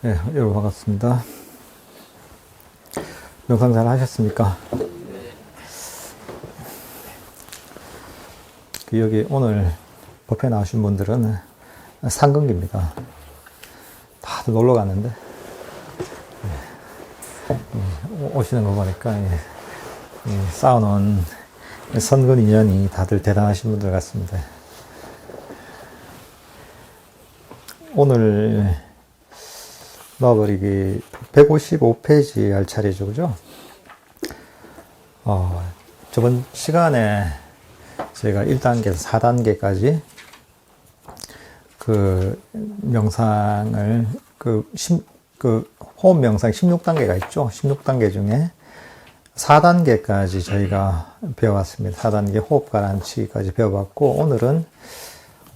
네, 여러분 반갑습니다. 명상 잘 하셨습니까? 여기 오늘 법회 나오신 분들은 상근기입니다. 다들 놀러 갔는데 오시는 거 보니까 쌓아놓은 선근 인연이 다들 대단하신 분들 같습니다. 오늘 놔버리기 155페이지 할 차례죠, 그죠? 저번 시간에 제가 1단계에서 4단계까지 그 명상을, 호흡 명상 16단계가 있죠. 16단계 중에 4단계까지 저희가 배워왔습니다. 4단계 호흡 가라앉히기까지 배워봤고, 오늘은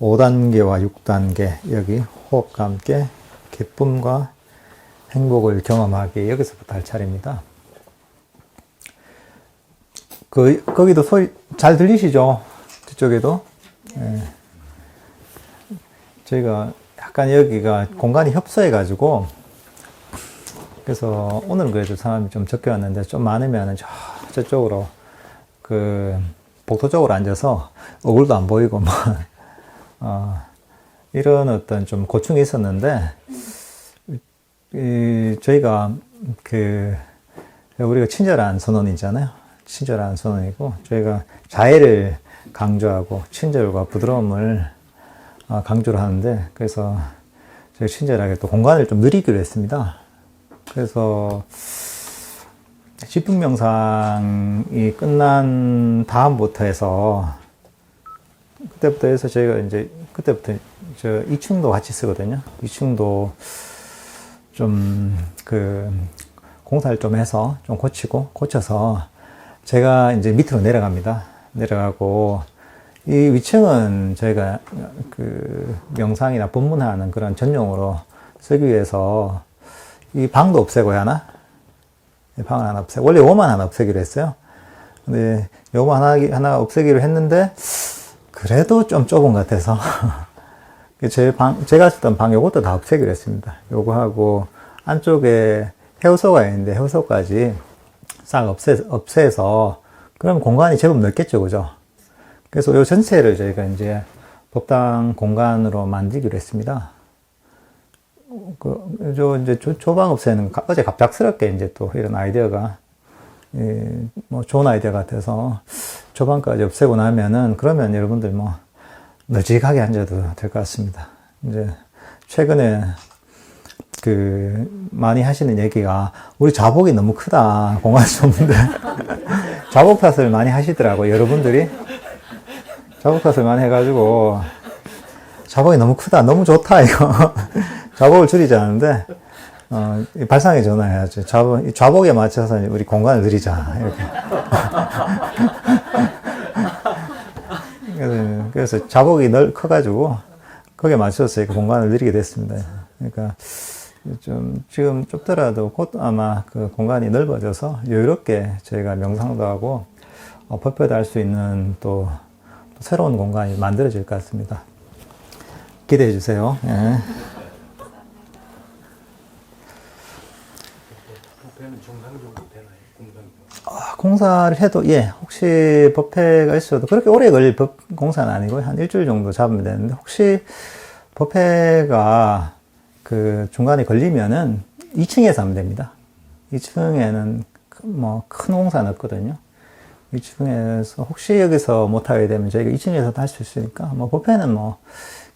5단계와 6단계, 여기 호흡과 함께 기쁨과 행복을 경험하기, 여기서부터 할 차례입니다. 거기도 소리 잘 들리시죠? 뒤쪽에도? 예. 저희가 약간 여기가 공간이 협소해가지고, 그래서 오늘은 그래도 사람이 좀 적게 왔는데, 좀 많으면 저쪽으로, 복도 쪽으로 앉아서 얼굴도 안 보이고, 이런 어떤 좀 고충이 있었는데, 저희가 우리가 친절한 선언이잖아요. 친절한 선언이고, 저희가 자애를 강조하고 친절과 부드러움을 강조를 하는데, 그래서 저희 친절하게 또 공간을 좀 누리기로 했습니다. 그래서 집중 명상이 끝난 다음부터 해서, 그때부터 해서 저희가 이제 그때부터 2층도 같이 쓰거든요. 2층도 좀 공사를 좀 해서 좀 고쳐서 제가 이제 밑으로 내려갑니다. 내려가고, 이 위층은 저희가 명상이나 법문하는 그런 전용으로 쓰기 위해서 이 방도 없애고야 하나? 방을 하나 없애고, 원래 요만 하나 없애기로 했어요. 근데 요만 하나 없애기로 했는데, 그래도 좀 좁은 것 같아서 제가 쓰던 방 요것도 다 없애기로 했습니다. 요거 하고 안쪽에 해우소가 있는데 해우소까지 싹 없애서, 그럼 공간이 제법 넓겠죠, 그죠? 그래서 요 전체를 저희가 이제 법당 공간으로 만들기로 했습니다. 이제 조방 없애는 어제 갑작스럽게 이제 또 이런 아이디어가 좋은 아이디어 같아서 조방까지 없애고 나면은, 그러면 여러분들 널찍하게 앉아도 될 것 같습니다. 이제 최근에 많이 하시는 얘기가, 우리 좌복이 너무 크다, 공간이 좁은데 좌복 탓을 많이 하시더라고요. 여러분들이 좌복 탓을 많이 해가지고, 좌복이 너무 크다, 너무 좋다, 이거 좌복을 줄이자는데, 발상에 전화해야죠. 좌복에 맞춰서 우리 공간을 늘리자, 이렇게. 그래서 좌복이 커가지고, 거기에 맞춰서 이렇게 공간을 늘리게 됐습니다. 그러니까, 지금 좁더라도 곧 아마 그 공간이 넓어져서 여유롭게 저희가 명상도 하고, 법회도 할 수 있는 또 새로운 공간이 만들어질 것 같습니다. 기대해 주세요. 예. 법회는 정상적으로 되나요? 공사를 해도, 예, 혹시 법회가 있어도 그렇게 오래 걸릴 공사는 아니고 한 일주일 정도 잡으면 되는데, 혹시 법회가 중간에 걸리면은 2층에서 하면 됩니다. 2층에는 큰 공사는 없거든요. 2층에서 혹시 여기서 못하게 되면 저희가 2층에서도 할 수 있으니까, 법회는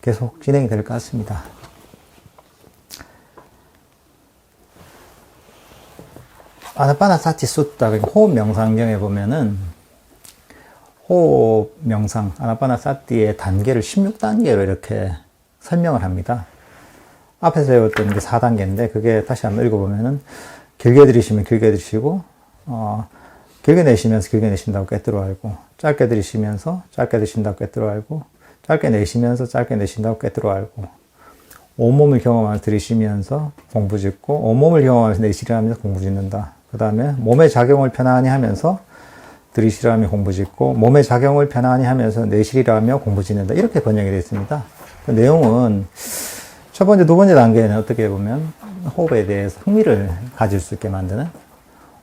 계속 진행이 될 것 같습니다. 아나파나사티 숫다, 호흡 명상경에 보면은, 호흡 명상, 아나파나사티의 단계를 16단계로 이렇게 설명을 합니다. 앞에서 배웠던 게 4단계인데, 그게 다시 한번 읽어보면은, 길게 들이쉬면 길게 들이쉬고, 길게 내쉬면서 길게 내쉰다고 꿰뚫어 알고, 짧게 들이쉬면서 짧게 내쉰다고 꿰뚫어 알고, 짧게 내쉬면서 짧게 내쉰다고 꿰뚫어 알고, 온몸을 경험하면서 들이쉬면서 공부 짓고, 온몸을 경험하면서 내쉬려하면서 공부 짓는다. 그 다음에 몸의 작용을 편안히 하면서 들이쉬라며 공부 짓고, 몸의 작용을 편안히 하면서 내쉬리라며 공부 짓는다. 이렇게 번역이 되어 있습니다. 그 내용은 첫 번째, 두 번째 단계는 어떻게 보면 호흡에 대해서 흥미를 가질 수 있게 만드는,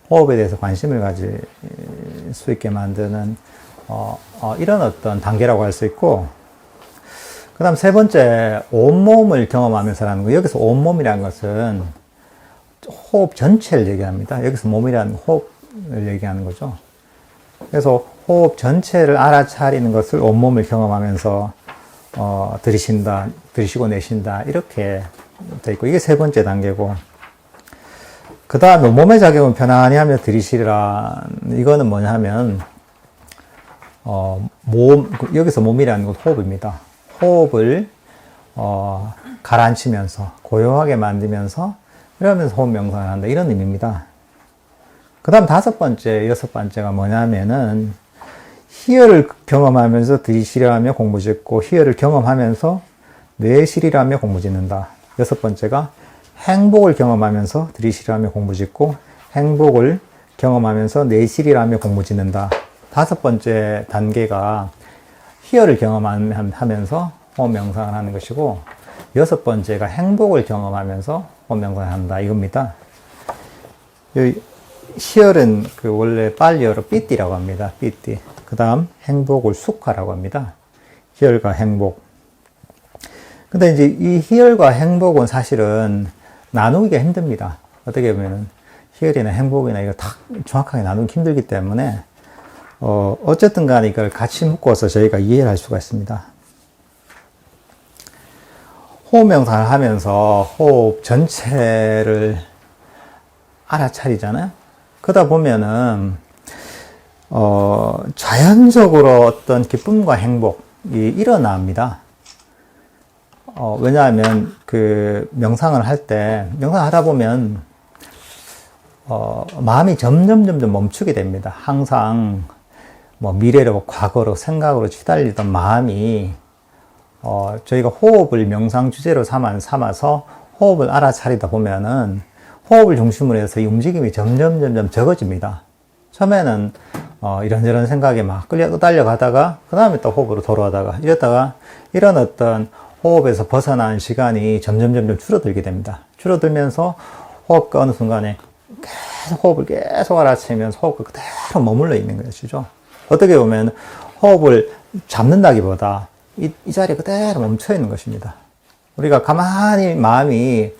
호흡에 대해서 관심을 가질 수 있게 만드는 이런 어떤 단계라고 할 수 있고, 그 다음 세 번째, 온몸을 경험하면서라는 거. 여기서 온몸이라는 것은 호흡 전체를 얘기합니다. 여기서 몸이라는 호흡을 얘기하는 거죠. 그래서 호흡 전체를 알아차리는 것을 온몸을 경험하면서 들이시고 내쉰다, 이렇게 돼 있고, 이게 세 번째 단계고, 그 다음에 몸의 작용을 편안히 하며 들이쉬라. 이거는 뭐냐 하면 여기서 몸이라는 건 호흡입니다. 호흡을 가라앉히면서 고요하게 만들면서 이러면서 호흡 명상을 한다, 이런 의미입니다. 그 다음 다섯 번째, 여섯 번째가 뭐냐면은 희열을 경험하면서 들이쉬려 하며 공부 짓고, 희열을 경험하면서 내쉬리라 하며 공부 짓는다. 여섯 번째가 행복을 경험하면서 들이쉬려 하며 공부 짓고, 행복을 경험하면서 내쉬리라 하며 공부 짓는다. 다섯 번째 단계가 희열을 경험하면서 호흡 명상을 하는 것이고, 여섯 번째가 행복을 경험하면서 호흡 명상을 한다, 이겁니다. 희열은 원래 빨리어로 삐띠라고 합니다. 삐띠. 그 다음 행복을 숙화라고 합니다. 희열과 행복. 근데 이제 이 희열과 행복은 사실은 나누기가 힘듭니다. 어떻게 보면은 희열이나 행복이나 이거 다 정확하게 나누기 힘들기 때문에 어쨌든 간에 이걸 같이 묶어서 저희가 이해를 할 수가 있습니다. 호흡 명상을 하면서 호흡 전체를 알아차리잖아요. 그러다 보면은 자연적으로 어떤 기쁨과 행복이 일어납니다. 왜냐하면 명상을 할 때, 명상을 하다 보면 마음이 점점 멈추게 됩니다. 항상 미래로, 과거로, 생각으로 시달리던 마음이 저희가 호흡을 명상 주제로 삼아서 호흡을 알아차리다 보면은 호흡을 중심으로 해서 이 움직임이 점점 적어집니다. 처음에는 이런저런 생각에 막 끌려가다가 그 다음에 또 호흡으로 돌아오다가 이러다가 이런 어떤 호흡에서 벗어나는 시간이 점점 줄어들게 됩니다. 줄어들면서 호흡과 어느 순간에 호흡을 계속 알아채면서 호흡과 그대로 머물러 있는 것이죠. 어떻게 보면 호흡을 잡는다기보다 이 자리에 그대로 멈춰 있는 것입니다. 우리가 가만히 마음이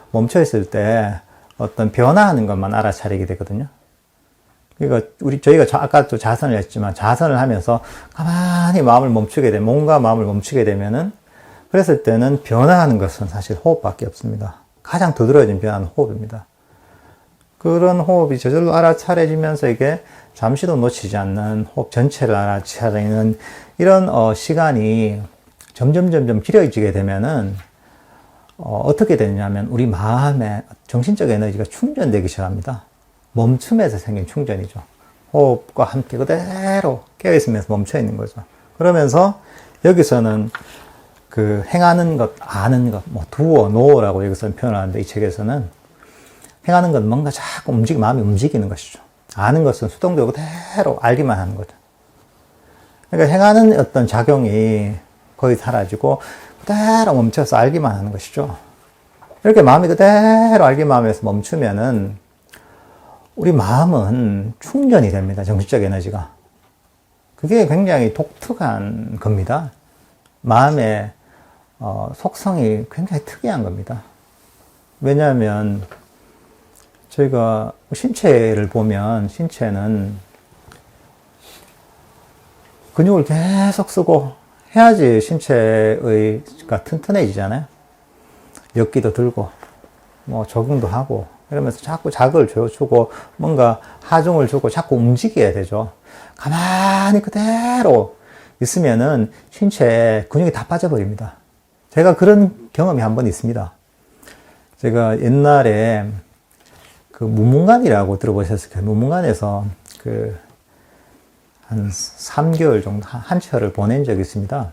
멈춰 있을 때 어떤 변화하는 것만 알아차리게 되거든요. 그러니까 저희가 아까도 자선을 했지만, 자선을 하면서 가만히 마음을 멈추게 되면, 몸과 마음을 멈추게 되면은, 그랬을 때는 변화하는 것은 사실 호흡밖에 없습니다. 가장 두드러진 변화는 호흡입니다. 그런 호흡이 저절로 알아차려지면서 이게 잠시도 놓치지 않는 호흡 전체를 알아차리는 이런 시간이 점점 길어지게 되면은 어떻게 되냐면 우리 마음의 정신적 에너지가 충전되기 시작합니다. 멈춤에서 생긴 충전이죠. 호흡과 함께 그대로 깨어있으면서 멈춰있는 거죠. 그러면서 여기서는 행하는 것, 아는 것, 두어, 노어라고 여기서는 표현하는데, 이 책에서는 행하는 건 뭔가 자꾸 마음이 움직이는 것이죠. 아는 것은 수동적으로 그대로 알기만 하는 거죠. 그러니까 행하는 어떤 작용이 거의 사라지고 그대로 멈춰서 알기만 하는 것이죠. 이렇게 마음이 그대로 알기만 하면서 멈추면은 우리 마음은 충전이 됩니다. 정신적 에너지가. 그게 굉장히 독특한 겁니다. 마음의 속성이 굉장히 특이한 겁니다. 왜냐하면 저희가 신체를 보면, 신체는 근육을 계속 쓰고 해야지 신체가 튼튼해지잖아요. 역기도 들고 적응도 하고 이러면서 자꾸 자극을 주고 뭔가 하중을 주고 자꾸 움직여야 되죠. 가만히 그대로 있으면은 신체에 근육이 다 빠져버립니다. 제가 그런 경험이 한 번 있습니다. 제가 옛날에 무문관이라고 들어보셨을까요? 무문관에서 한 3개월 정도 한철을 보낸 적이 있습니다.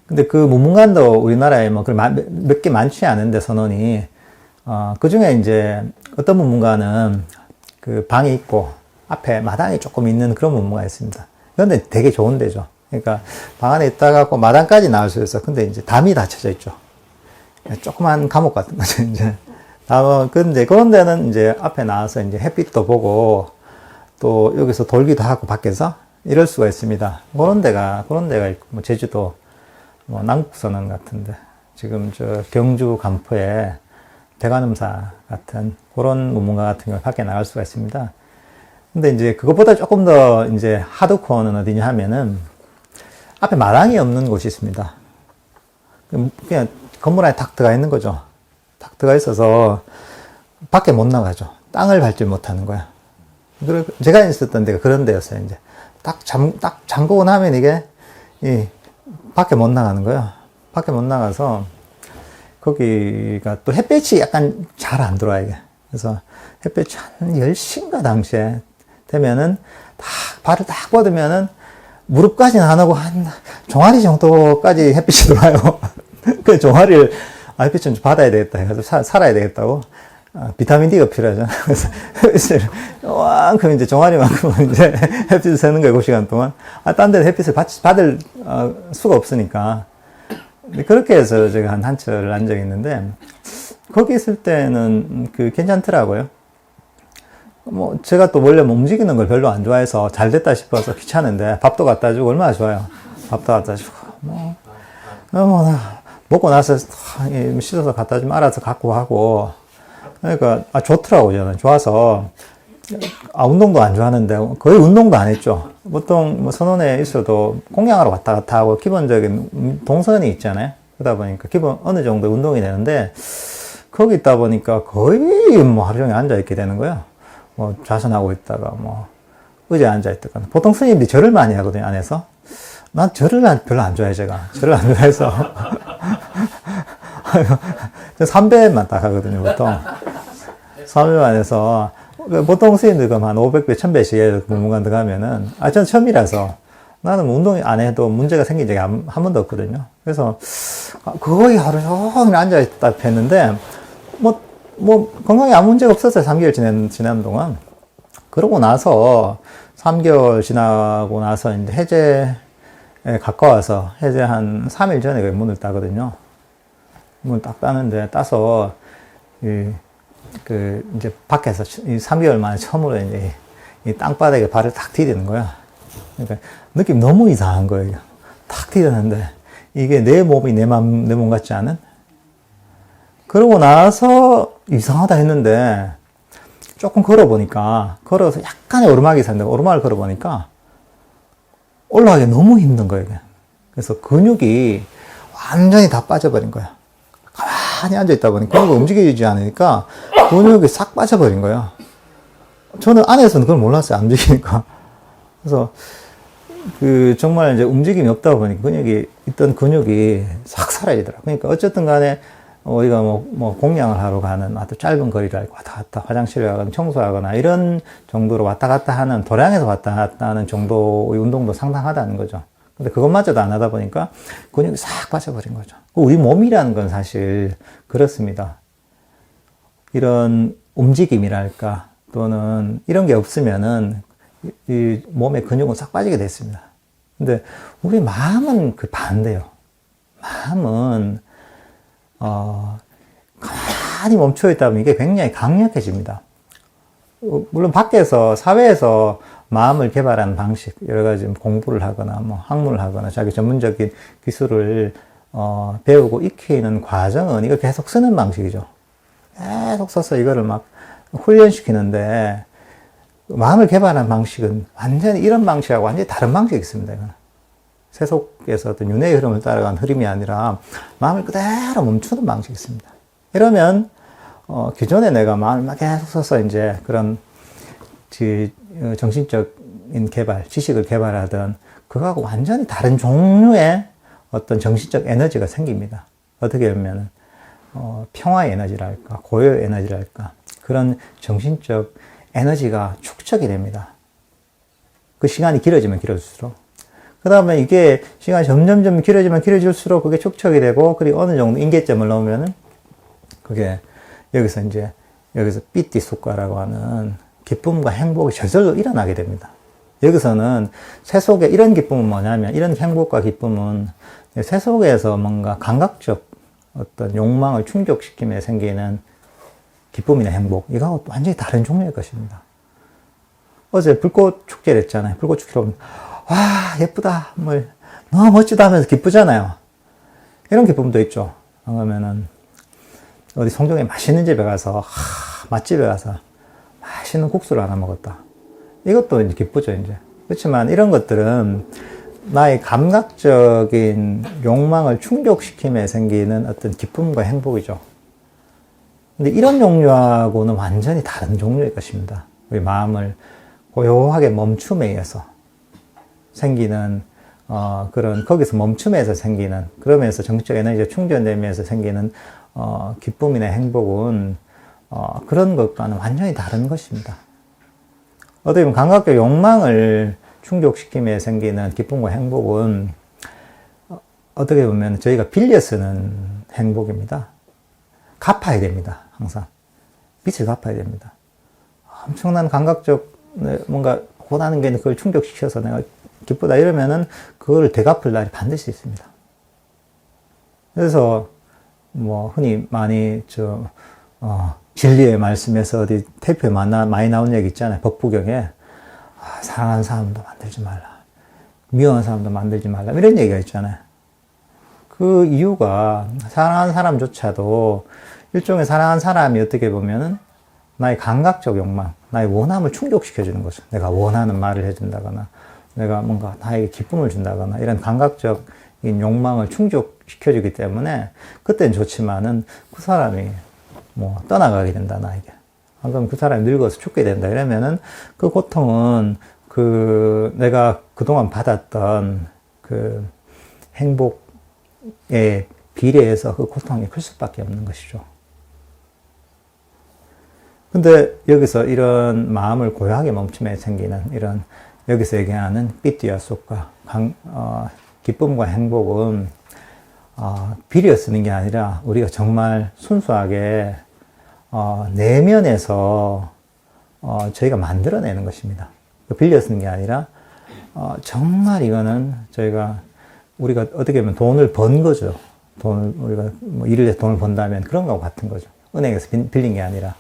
근데 그 무문관도 우리나라에 몇 개 많지 않은데 선원이, 그 중에 이제 어떤 무문관은 방이 있고 앞에 마당이 조금 있는 그런 무문관이 있습니다. 그런데 되게 좋은 데죠. 그러니까 방 안에 있다가 마당까지 나올 수 있어. 근데 이제 담이 닫혀져 있죠. 조그만 감옥 같은 거죠, 이제. 근데 그런 데는 이제 앞에 나와서 이제 햇빛도 보고 또 여기서 돌기도 하고 밖에서 이럴 수가 있습니다. 그런 데가 있고, 뭐 제주도, 뭐 남국선언 같은데, 지금 저 경주 간포에 대관음사 같은 그런 문문가 같은 경우 밖에 나갈 수가 있습니다. 근데 이제 그것보다 조금 더 이제 하드코어는 어디냐 하면은 앞에 마당이 없는 곳이 있습니다. 그냥 건물 안에 탁 들어가 있는 거죠. 탁 들어가 있어서 밖에 못 나가죠. 땅을 밟지 못하는 거야. 그리고 제가 있었던 데가 그런 데였어요. 이제 딱 잠그고 나면 이게 밖에 못 나가는 거예요. 밖에 못 나가서 거기가 또 햇볕이 약간 잘 안 들어와 이게. 그래서 햇볕이 한 10시인가 당시에 되면은 발을 딱 뻗으면은 무릎까지는 안 하고 한 종아리 정도까지 햇빛이 들어와요. 그 종아리를 햇빛 좀 받아야 되겠다 해가지고 살아야 되겠다고. 비타민 D가 필요하잖아. 그래서 햇빛을 이만큼 이제 종아리만큼 이제 햇빛을 쐬는 거예요, 그 시간 동안. 딴 데는 햇빛을 받을 수가 없으니까. 그렇게 해서 제가 한철 한 적이 있는데, 거기 있을 때는 괜찮더라고요. 뭐, 제가 또 원래 움직이는 걸 별로 안 좋아해서 잘 됐다 싶어서 귀찮은데, 밥도 갖다 주고 얼마나 좋아요. 밥도 갖다 주고, 먹고 나서 씻어서 갖다 주면 알아서 갖고 하고, 그러니까, 좋더라고요, 저는. 좋아서, 운동도 안 좋아하는데, 거의 운동도 안 했죠. 보통, 뭐, 선원에 있어도 공양하러 왔다 갔다 하고, 기본적인 동선이 있잖아요. 그러다 보니까, 어느 정도 운동이 되는데, 거기 있다 보니까 거의 뭐 하루 종일 앉아있게 되는 거예요. 뭐, 좌선하고 있다가, 뭐, 의자에 앉아있다가. 보통 스님들이 절을 많이 하거든요, 안에서. 난 절을 별로 안 좋아해, 제가. 절을 안 좋아해서. 3배만 딱 하거든요, 보통. 3배만 해서, 보통 스님들 한 500배, 1000배씩 문무관 들어가면은, 전 처음이라서, 나는 운동 안 해도 문제가 생긴 적이 한 번도 없거든요. 그래서, 거의 하루 종일 앉아있다 했는데, 건강에 아무 문제가 없었어요, 3개월 지난 동안. 그러고 나서, 3개월 지나고 나서, 이제 해제에 가까워서, 해제 한 3일 전에 문을 따거든요. 문을 딱 따는데, 따서, 이제 밖에서 3개월 만에 처음으로 이제 이 땅바닥에 발을 탁 디디는 거야. 그러니까 느낌 너무 이상한 거예요. 탁 디디는데 이게 내 몸이 내 몸 같지 않은? 그러고 나서 이상하다 했는데 조금 걸어서 약간의 오르막이 있었는데 오르막을 걸어보니까 올라가기 너무 힘든 거예요. 그래서 근육이 완전히 다 빠져버린 거야. 가만히 앉아있다 보니까 근육이 움직이지 않으니까 근육이 싹 빠져버린 거예요. 저는 안에서는 그걸 몰랐어요. 안 움직이니까. 그래서 정말 이제 움직임이 없다 보니까 있던 근육이 싹 사라지더라고요. 그러니까 어쨌든 간에 우리가 뭐 공양을 하러 가는 아주 짧은 거리를 왔다 갔다 화장실에 가거나 청소하거나 이런 정도로 왔다 갔다 하는 도량에서 왔다 갔다 하는 정도의 운동도 상당하다는 거죠. 근데 그것마저도 안 하다 보니까 근육이 싹 빠져버린 거죠. 우리 몸이라는 건 사실 그렇습니다. 이런 움직임이랄까 또는 이런 게 없으면은 이 몸의 근육은 싹 빠지게 됐습니다. 근데 우리 마음은 반대요. 마음은 가만히 멈춰 있다 보면 이게 굉장히 강력해집니다. 물론 밖에서 사회에서 마음을 개발하는 방식, 여러 가지 공부를 하거나 뭐 학문을 하거나 자기 전문적인 기술을 배우고 익히는 과정은 이걸 계속 쓰는 방식이죠. 계속 써서 이거를 막 훈련시키는데 마음을 개발하는 방식은 완전히 이런 방식하고 완전히 다른 방식이 있습니다. 이거는. 세속에서 어떤 윤회의 흐름을 따라가는 흐름이 아니라 마음을 그대로 멈추는 방식이 있습니다. 이러면 기존에 내가 마음을 막 계속 써서 이제 그런 정신적인 개발, 지식을 개발하던 그거하고 완전히 다른 종류의 어떤 정신적 에너지가 생깁니다. 어떻게 보면 평화의 에너지랄까, 고요의 에너지랄까 그런 정신적 에너지가 축적이 됩니다. 그 시간이 길어지면 길어질수록. 그 다음에 이게 시간이 점점 길어지면 길어질수록 그게 축적이 되고, 그리고 어느 정도 인계점을 넣으면은 그게 여기서 삐띠 숫과라고 하는 기쁨과 행복이 저절로 일어나게 됩니다. 여기서는 세속의 이런 기쁨은 뭐냐면, 이런 행복과 기쁨은 세속에서 뭔가 감각적 어떤 욕망을 충족시키며 생기는 기쁨이나 행복, 이거하고 완전히 다른 종류의 것입니다. 어제 불꽃 축제를 했잖아요. 불꽃 축제로 보면, 와, 예쁘다. 뭐, 너무 멋지다 하면서 기쁘잖아요. 이런 기쁨도 있죠. 그러면은, 어디 송정에 맛있는 집에 가서, 맛집에 가서, 맛있는 국수를 하나 먹었다. 이것도 이제 기쁘죠, 이제. 그렇지만 이런 것들은 나의 감각적인 욕망을 충족시킴에 생기는 어떤 기쁨과 행복이죠. 근데 이런 종류하고는 완전히 다른 종류의 것입니다. 우리 마음을 고요하게 멈춤에 의해서 생기는 그런 거기서 멈춤에서 생기는 그러면서 정치적 에너지가 충전되면서 생기는 기쁨이나 행복은 그런 것과는 완전히 다른 것입니다. 어떻게 보면 감각적 욕망을 충족시킴에 생기는 기쁨과 행복은 어떻게 보면 저희가 빌려 쓰는 행복입니다. 갚아야 됩니다. 항상 빚을 갚아야 됩니다. 엄청난 감각적 뭔가 원하는 게 그걸 충족시켜서 내가 기쁘다 이러면은 그거를 되갚을 날이 반드시 있습니다. 그래서 뭐 흔히 많이 진리의 말씀에서 어디 태표에 많이 나온 얘기 있잖아요. 법부경에 사랑하는 사람도 만들지 말라, 미워하는 사람도 만들지 말라 이런 얘기가 있잖아요. 그 이유가 사랑하는 사람조차도 일종의 사랑하는 사람이 어떻게 보면은 나의 감각적 욕망, 나의 원함을 충족시켜주는 거죠. 내가 원하는 말을 해준다거나 내가 뭔가 나에게 기쁨을 준다거나 이런 감각적인 욕망을 충족시켜주기 때문에 그때는 좋지만은 그 사람이 뭐 떠나가게 된다 나에게. 그럼 그 사람이 늙어서 죽게 된다 이러면은 그 고통은 그 내가 그동안 받았던 그 행복에 비례해서 그 고통이 클 수밖에 없는 것이죠. 근데 여기서 이런 마음을 고요하게 멈춤에 생기는 이런 여기서 얘기하는 삐띠와 쏙과 기쁨과 행복은 비려 쓰는 게 아니라 우리가 정말 순수하게 내면에서 저희가 만들어내는 것입니다. 빌려 쓰는 게 아니라 정말 이거는 우리가 어떻게 보면 돈을 번 거죠. 우리가 뭐 일을 해서 돈을 번다면 그런 거하고 같은 거죠. 은행에서 빌린 게 아니라.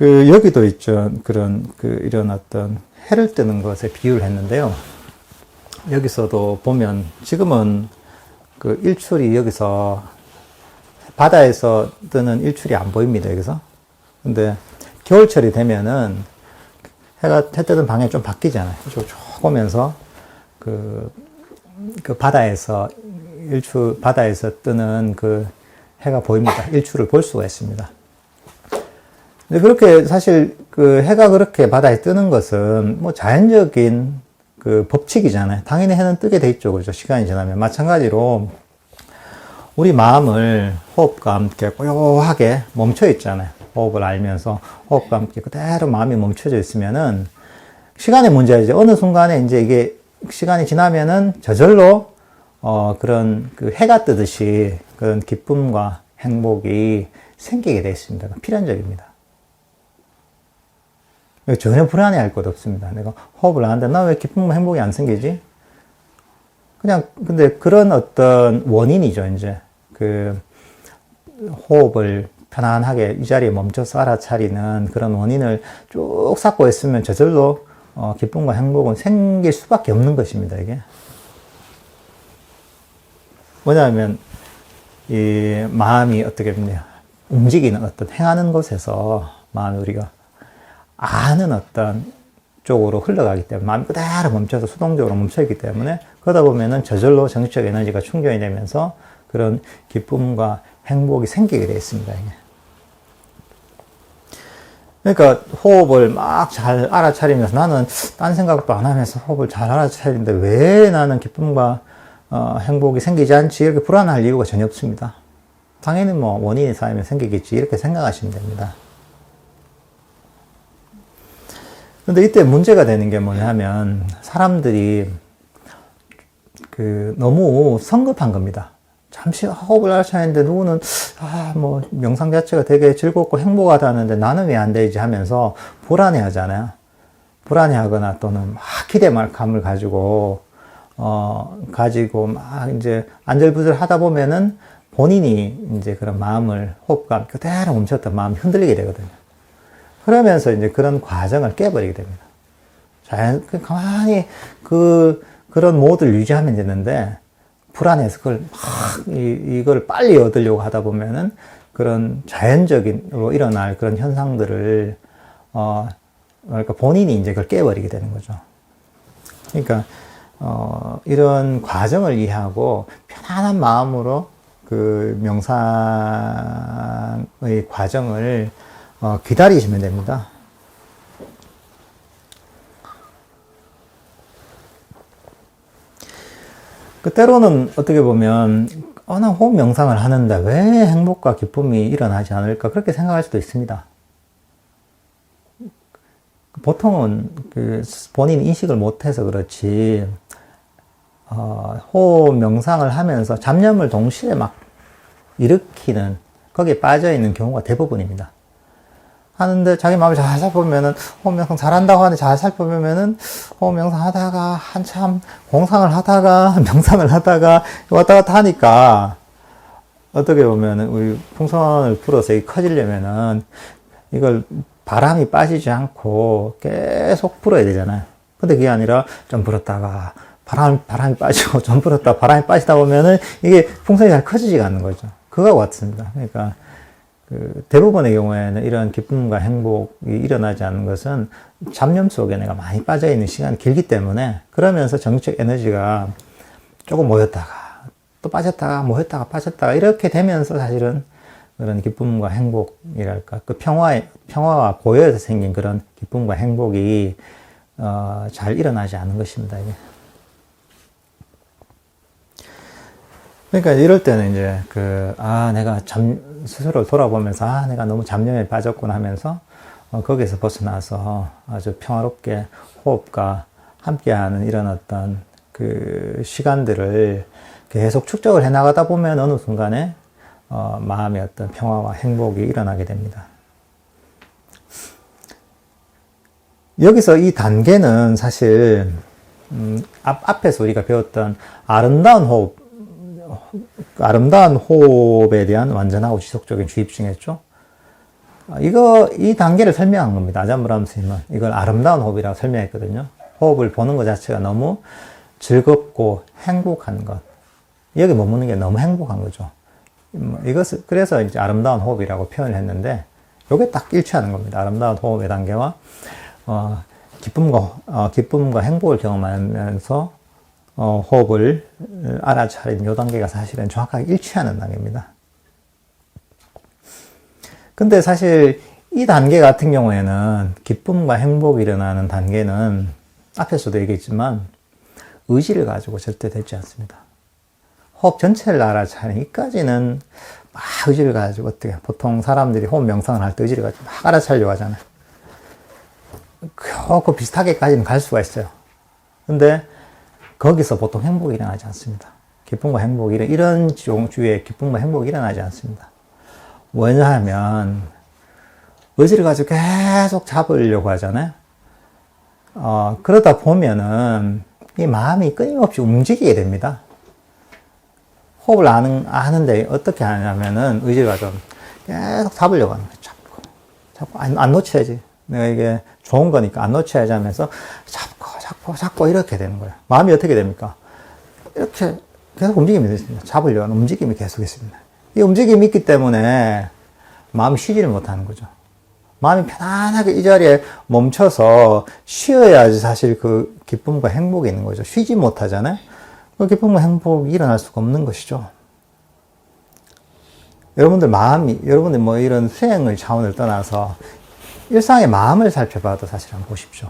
여기도 있죠. 이런 어떤 해를 뜨는 것에 비유를 했는데요. 여기서도 보면 지금은 그 일출이 여기서 바다에서 뜨는 일출이 안 보입니다. 여기서. 근데 겨울철이 되면은 해 뜨는 방향이 좀 바뀌잖아요. 쭉 오면서 그 바다에서 바다에서 뜨는 그 해가 보입니다. 일출을 볼 수가 있습니다. 근데 그렇게 사실 그 해가 그렇게 바다에 뜨는 것은 뭐 자연적인 그 법칙이잖아요. 당연히 해는 뜨게 돼 있죠. 그렇죠. 시간이 지나면. 마찬가지로 우리 마음을 호흡과 함께 고요하게 멈춰 있잖아요. 호흡을 알면서 호흡과 함께 그대로 마음이 멈춰져 있으면은 시간의 문제이지. 어느 순간에 이제 이게 시간이 지나면은 저절로 그런 그 해가 뜨듯이 그런 기쁨과 행복이 생기게 되어 있습니다. 필연적입니다. 전혀 불안해할 것 없습니다. 내가 호흡을 하는데 나 왜 기쁨과 행복이 안 생기지? 근데 그런 어떤 원인이죠, 이제. 호흡을 편안하게 이 자리에 멈춰서 알아차리는 그런 원인을 쭉 쌓고 있으면 저절로 기쁨과 행복은 생길 수밖에 없는 것입니다, 이게. 뭐냐면, 이 마음이 어떻게 보면 움직이는 어떤 행하는 곳에서 마음이 우리가 아는 어떤 쪽으로 흘러가기 때문에 마음이 그대로 멈춰서 수동적으로 멈춰있기 때문에 그러다 보면은 저절로 정신적 에너지가 충전이 되면서 그런 기쁨과 행복이 생기게 되어 있습니다. 이게. 그러니까 호흡을 막 잘 알아차리면서 나는 딴 생각도 안 하면서 호흡을 잘 알아차리는데 왜 나는 기쁨과 행복이 생기지 않지? 이렇게 불안할 이유가 전혀 없습니다. 당연히 뭐 원인이 쌓이면 생기겠지 이렇게 생각하시면 됩니다. 근데 이때 문제가 되는 게 뭐냐면 사람들이 너무 성급한 겁니다. 잠시 호흡을 알아차리는데 누구는 뭐 명상 자체가 되게 즐겁고 행복하다는데 나는 왜 안 되지 하면서 불안해하잖아요. 불안해하거나 또는 막 기대감을 가지고 막 이제 안절부절 하다 보면은 본인이 이제 그런 마음을, 호흡감 그대로 멈췄던 마음이 흔들리게 되거든요. 그러면서 이제 그런 과정을 깨버리게 됩니다. 가만히 그런 모드를 유지하면 되는데, 불안해서 그걸 이걸 빨리 얻으려고 하다 보면은 그런 자연적으로 일어날 그런 현상들을, 그러니까 본인이 이제 그걸 깨버리게 되는 거죠. 그러니까, 이런 과정을 이해하고 편안한 마음으로 그 명상의 과정을 기다리시면 됩니다. 때로는 어떻게 보면 나 호흡 명상을 하는데 왜 행복과 기쁨이 일어나지 않을까 그렇게 생각할 수도 있습니다. 보통은 그 본인 인식을 못해서 그렇지, 호흡 명상을 하면서 잡념을 동시에 막 일으키는, 거기에 빠져있는 경우가 대부분입니다. 하는데 자기 마음을 잘 살펴보면은, 호흡 명상 잘한다고 하는데 잘 살펴보면은, 호흡 명상 하다가 한참 공상을 하다가 명상을 하다가 왔다 갔다 하니까, 어떻게 보면은 우리 풍선을 불어서 커지려면은 이걸 바람이 빠지지 않고 계속 불어야 되잖아요. 근데 그게 아니라 좀 불었다가 바람이 빠지고 좀 불었다가 바람이 빠지다 보면은 이게 풍선이 잘 커지지가 않는 거죠. 그거와 같습니다. 그러니까 대부분의 경우에는 이런 기쁨과 행복이 일어나지 않는 것은 잡념 속에 내가 많이 빠져 있는 시간이 길기 때문에, 그러면서 정치적 에너지가 조금 모였다가 또 빠졌다가 모였다가 빠졌다가 이렇게 되면서 사실은 그런 기쁨과 행복이랄까, 그 평화와 고요에서 생긴 그런 기쁨과 행복이 잘 일어나지 않는 것입니다. 이게. 그러니까 이럴 때는 이제 내가 스스로 돌아보면서 내가 너무 잡념에 빠졌구나 하면서 거기에서 벗어나서 아주 평화롭게 호흡과 함께하는 이런 어떤 그 시간들을 계속 축적을 해 나가다 보면 어느 순간에 마음의 어떤 평화와 행복이 일어나게 됩니다. 여기서 이 단계는 사실 앞에서 우리가 배웠던 아름다운 호흡에 대한 완전하고 지속적인 주입증했죠. 이 단계를 설명한 겁니다. 아잔브라함 스님은 이걸 아름다운 호흡이라고 설명했거든요. 호흡을 보는 것 자체가 너무 즐겁고 행복한 것. 여기 머무는 게 너무 행복한 거죠. 그래서 이제 아름다운 호흡이라고 표현을 했는데, 요게 딱 일치하는 겁니다. 아름다운 호흡의 단계와, 기쁨과 행복을 경험하면서, 호흡을 알아차린 요 단계가 사실은 정확하게 일치하는 단계입니다. 근데 사실 이 단계 같은 경우에는 기쁨과 행복이 일어나는 단계는 앞에서도 얘기했지만 의지를 가지고 절대 되지 않습니다. 호흡 전체를 알아차리기까지는 막 의지를 가지고 어떻게, 보통 사람들이 호흡 명상을 할 때 의지를 가지고 막 알아차리려고 하잖아요. 그 비슷하게까지는 갈 수가 있어요. 근데 거기서 보통 행복이 일어나지 않습니다. 기쁨과 행복이, 이런 종류의 기쁨과 행복이 일어나지 않습니다. 왜냐하면 의지를 가지고 계속 잡으려고 하잖아요. 그러다 보면은 이 마음이 끊임없이 움직이게 됩니다. 호흡을 아는데 어떻게 하냐면은 의지를 가지고 계속 잡으려고 하는 거예요. 잡고 안 놓쳐야지. 내가 이게 좋은 거니까 안 놓쳐야지 하면서 잡고 이렇게 되는 거예요. 마음이 어떻게 됩니까? 이렇게 계속 움직임이 있습니다. 잡으려는 움직임이 계속 있습니다. 이 움직임이 있기 때문에 마음이 쉬지를 못하는 거죠. 마음이 편안하게 이 자리에 멈춰서 쉬어야지 사실 그 기쁨과 행복이 있는 거죠. 쉬지 못하잖아요. 그 기쁨과 행복이 일어날 수가 없는 것이죠. 여러분들 뭐 이런 수행의 차원을 떠나서 일상의 마음을 살펴봐도 사실 한번 보십시오.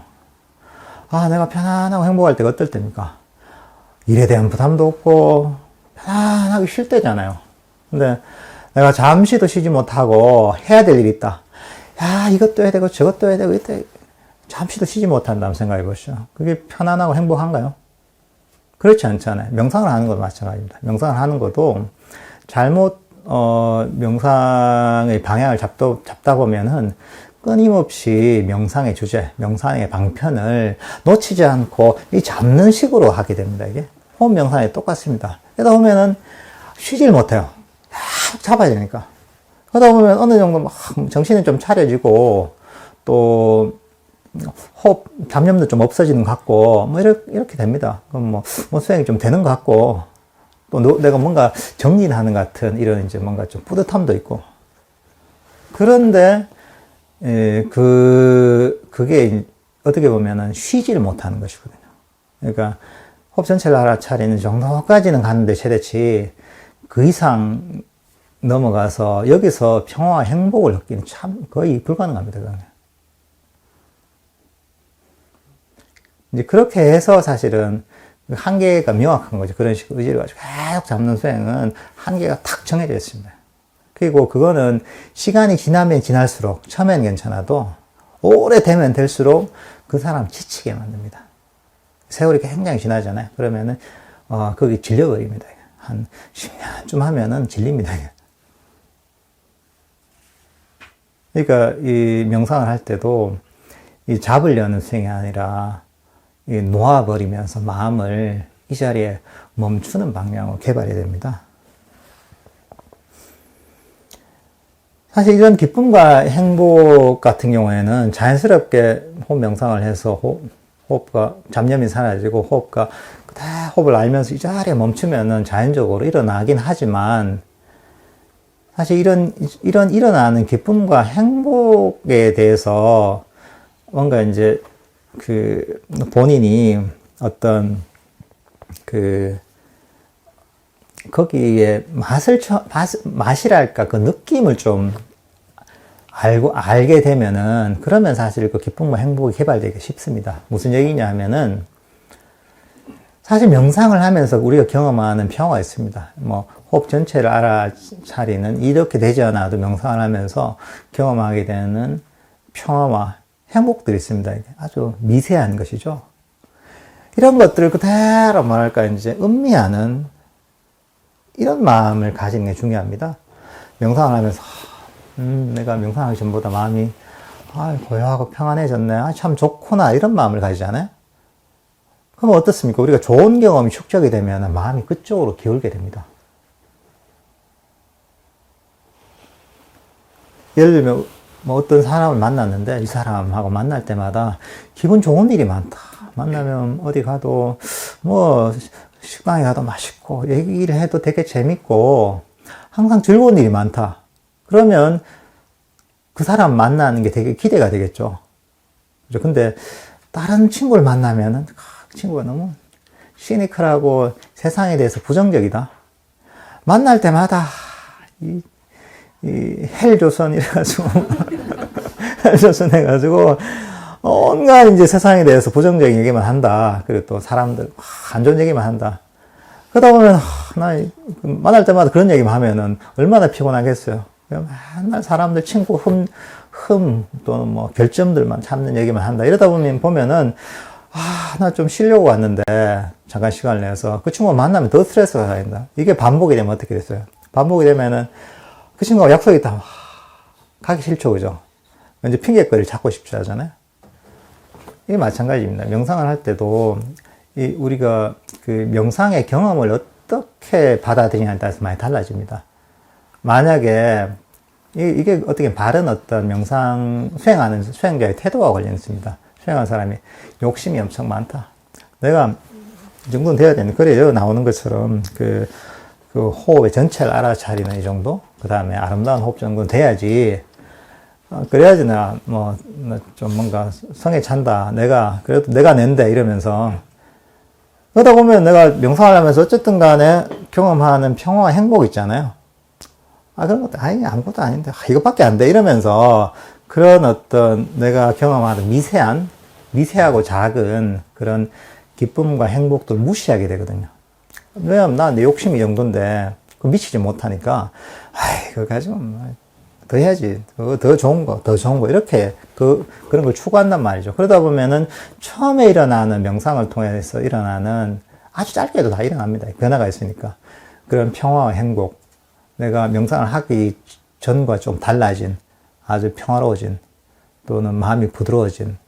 내가 편안하고 행복할 때가 어떨 때입니까? 일에 대한 부담도 없고 편안하게 쉴 때잖아요. 근데 내가 잠시도 쉬지 못하고 해야 될 일이 있다. 이것도 해야 되고 저것도 해야 되고 이때 잠시도 쉬지 못한다면 생각해 보시죠. 그게 편안하고 행복한가요? 그렇지 않잖아요. 명상을 하는 것도 마찬가지입니다. 명상을 하는 것도 잘못 명상의 방향을 잡다 보면은 끊임없이 명상의 주제, 명상의 방편을 놓치지 않고 이 잡는 식으로 하게 됩니다. 이게 호흡 명상이 똑같습니다. 그러다 보면은 쉬질 못해요. 잡아야 되니까. 그러다 보면 어느 정도 막 정신이 좀 차려지고, 또, 호흡, 잡념도 좀 없어지는 것 같고, 뭐, 이렇게 됩니다. 그럼 뭐 수행이 좀 되는 것 같고, 또 내가 뭔가 정리하는 것 같은 이런 이제 뭔가 좀 뿌듯함도 있고. 그런데, 그게 어떻게 보면은 쉬지를 못하는 것이거든요. 그러니까, 호흡 전체를 알아차리는 정도까지는 가는데 최대치 그 이상 넘어가서 여기서 평화와 행복을 얻기는 참 거의 불가능합니다. 그러면. 이제 그렇게 해서 사실은 한계가 명확한 거죠. 그런 식으로 의지를 가지고 계속 잡는 수행은 한계가 탁 정해져 있습니다. 그리고 그거는 시간이 지나면 지날수록 처음엔 괜찮아도 오래되면 될수록 그 사람 지치게 만듭니다. 세월이 굉장히 지나잖아요. 그러면은 거기 질려버립니다. 한 10년쯤 하면은 질립니다. 그러니까 이 명상을 할 때도 이 잡으려는 수행이 아니라 이 놓아버리면서 마음을 이 자리에 멈추는 방향으로 개발해야 됩니다. 사실 이런 기쁨과 행복 같은 경우에는 자연스럽게 호흡 명상을 해서 호흡과 잡념이 사라지고 호흡과 그대로 호흡을 알면서 이 자리에 멈추면은 자연적으로 일어나긴 하지만 사실 이런 일어나는 기쁨과 행복에 대해서 뭔가 이제 그 본인이 어떤 거기에 맛이랄까 그 느낌을 좀 알게 되면은 그러면 사실 그 기쁨과 행복이 개발되기 쉽습니다. 무슨 얘기냐 하면은 사실 명상을 하면서 우리가 경험하는 평화가 있습니다. 뭐 호흡 전체를 알아차리는 이렇게 되지 않아도 명상을 하면서 경험하게 되는 평화와 행복들이 있습니다. 아주 미세한 것이죠. 이런 것들을 그대로 뭐랄까 이제 음미하는 이런 마음을 가지는 게 중요합니다. 명상을 하면서 내가 명상하기 전보다 마음이 고요하고 평안해졌네. 참 좋구나. 이런 마음을 가지잖아요. 그럼 어떻습니까? 우리가 좋은 경험이 축적이 되면 마음이 그쪽으로 기울게 됩니다. 예를 들면 뭐 어떤 사람을 만났는데 이 사람하고 만날 때마다 기분 좋은 일이 많다. 만나면 어디 가도 뭐 식당에 가도 맛있고 얘기를 해도 되게 재밌고 항상 즐거운 일이 많다. 그러면 그 사람 만나는 게 되게 기대가 되겠죠. 그죠? 근데 다른 친구를 만나면은 그 친구가 너무 시니컬하고 세상에 대해서 부정적이다. 만날 때마다 이 헬조선 이래가지고 헬조선 해가지고 온갖 이제 세상에 대해서 부정적인 얘기만 한다. 그리고 또 사람들 안 좋은 얘기만 한다. 그러다 보면 나 만날 때마다 그런 얘기만 하면은 얼마나 피곤하겠어요. 맨날 사람들 친구 또는 뭐 별점들만 찾는 얘기만 한다. 이러다 보면은 나 좀 쉬려고 왔는데 잠깐 시간을 내서 그 친구가 만나면 더 스트레스가 쌓인다. 이게 반복이 되면 어떻게 됐어요? 반복이 되면은 그 친구가 약속이 있다. 가기 싫죠, 그죠? 왠지 핑계거리를 찾고 싶지 하잖아요. 이게 마찬가지입니다. 명상을 할 때도 우리가 그 명상의 경험을 어떻게 받아들이냐에 따라서 많이 달라집니다. 만약에 이게 어떻게 바른 어떤 명상 수행하는 수행자의 태도가 걸려 있습니다. 수행하는 사람이 욕심이 엄청 많다. 내가 이 정도는 돼야 되는데 그래 여기 나오는 것처럼 그 호흡의 전체를 알아차리는 이 정도, 그 다음에 아름다운 호흡 정도는 돼야지. 그래야지 좀 뭔가 성에 찬다. 그래도 내가 낸다. 이러면서. 그러다 보면 내가 명상을 하면서 어쨌든 간에 경험하는 평화와 행복 있잖아요. 그런 것도, 아무것도 아닌데, 이것밖에 안 돼. 이러면서 그런 어떤 내가 경험하는 미세하고 작은 그런 기쁨과 행복들 무시하게 되거든요. 왜냐면 나 내 욕심이 이 정도인데, 미치지 못하니까, 그거 가지고 더 해야지. 더 좋은 거, 이렇게, 그런 걸 추구한단 말이죠. 그러다 보면은 처음에 일어나는 명상을 통해서 일어나는 아주 짧게도 다 일어납니다. 변화가 있으니까. 그런 평화와 행복. 내가 명상을 하기 전과 좀 달라진, 아주 평화로워진, 또는 마음이 부드러워진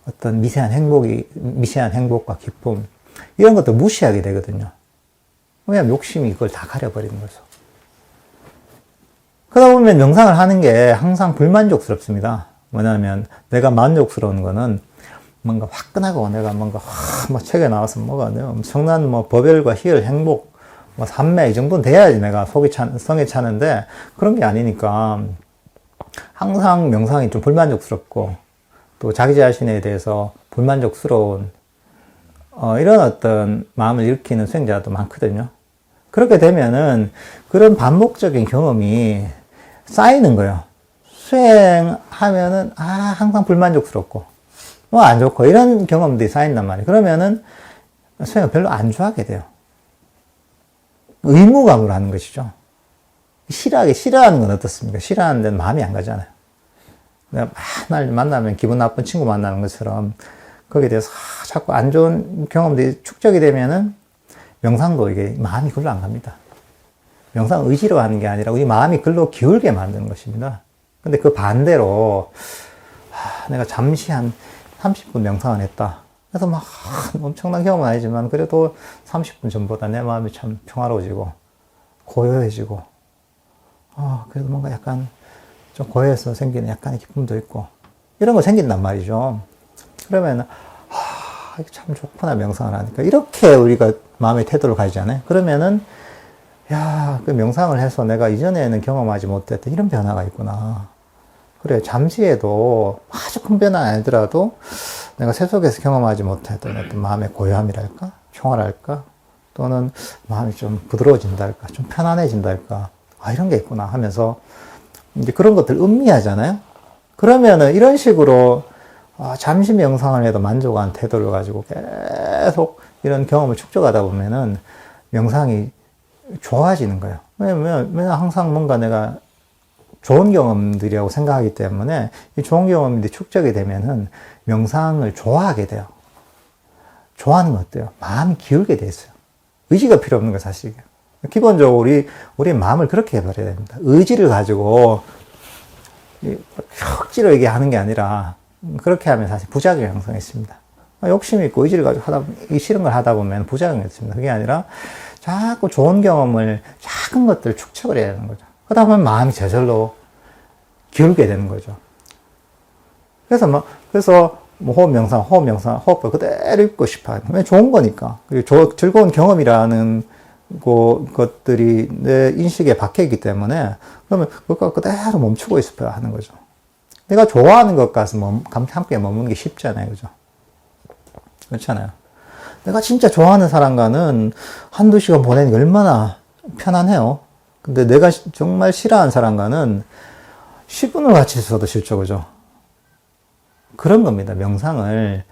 어떤 미세한 행복과 기쁨. 이런 것도 무시하게 되거든요. 왜냐면 욕심이 그걸 다 가려버리는 거죠. 그러다 보면 명상을 하는 게 항상 불만족스럽습니다. 뭐냐면 내가 만족스러운 거는 뭔가 화끈하고 내가 뭔가 뭐 책에 나와서 뭐가 내가 엄청난 뭐 법열과 희열, 행복, 뭐 삼매 이 정도는 돼야지 내가 성에 차는데 그런 게 아니니까 항상 명상이 좀 불만족스럽고 또 자기 자신에 대해서 불만족스러운 이런 어떤 마음을 일으키는 수행자도 많거든요. 그렇게 되면은 그런 반복적인 경험이 쌓이는 거예요. 수행하면은 항상 불만족스럽고 뭐 안 좋고 이런 경험들이 쌓인단 말이에요. 그러면은 수행을 별로 안 좋아하게 돼요. 의무감으로 하는 것이죠. 싫어하는 건 어떻습니까? 싫어하는 데는 마음이 안 가잖아요. 내가 날 만나면 기분 나쁜 친구 만나는 것처럼 거기에 대해서 자꾸 안 좋은 경험들이 축적이 되면은 명상도 이게 마음이 글로 안 갑니다. 명상 의지로 하는 게 아니라 우리 마음이 글로 기울게 만드는 것입니다. 근데 그 반대로 내가 잠시 한 30분 명상을 했다. 그래서 막 엄청난 경험은 아니지만 그래도 30분 전보다 내 마음이 참 평화로워지고 고요해지고 그래도 뭔가 약간 좀 고요해서 생기는 약간의 기쁨도 있고 이런 거 생긴단 말이죠. 그러면 이게 참 좋구나 명상을 하니까 이렇게 우리가 마음의 태도를 가지잖아요. 그러면은 그 명상을 해서 내가 이전에는 경험하지 못했던 이런 변화가 있구나. 그래, 잠시에도 아주 큰 변화 아니더라도 내가 세속에서 경험하지 못했던 어떤 마음의 고요함이랄까? 평화랄까? 또는 마음이 좀 부드러워진달까? 좀 편안해진달까? 이런 게 있구나 하면서 이제 그런 것들 음미하잖아요? 그러면은 이런 식으로 잠시 명상을 해도 만족한 태도를 가지고 계속 이런 경험을 축적하다 보면은 명상이 좋아지는 거예요. 왜냐면 항상 뭔가 내가 좋은 경험들이라고 생각하기 때문에 이 좋은 경험들이 축적이 되면은 명상을 좋아하게 돼요. 좋아하는 건 어때요? 마음이 기울게 돼 있어요. 의지가 필요 없는 거 사실이에요. 기본적으로 우리 마음을 그렇게 해버려야 됩니다. 의지를 가지고 억지로 얘기하는 게 아니라 그렇게 하면 사실 부작용이 항상 있습니다. 욕심 있고 의지를 가지고 싫은 걸 하다 보면 부작용이 있습니다. 그게 아니라 자꾸 좋은 경험을 작은 것들을 축적을 해야 되는 거죠. 그러다 보면 마음이 저절로 기울게 되는 거죠. 그래서 호흡 명상, 호흡을 그대로 입고 싶어요. 왜 좋은 거니까. 그리고 즐거운 경험이라는 것들이 내 인식에 박혀있기 때문에 그러면 그것과 그대로 멈추고 있어야 하는 거죠. 내가 좋아하는 것과서 함께 머무는 게 쉽잖아요. 그죠? 그렇잖아요. 내가 진짜 좋아하는 사람과는 한두 시간 보내는 게 얼마나 편안해요. 근데 내가 정말 싫어하는 사람과는 10분을 같이 있어도 싫죠. 그죠? 그런 겁니다. 명상을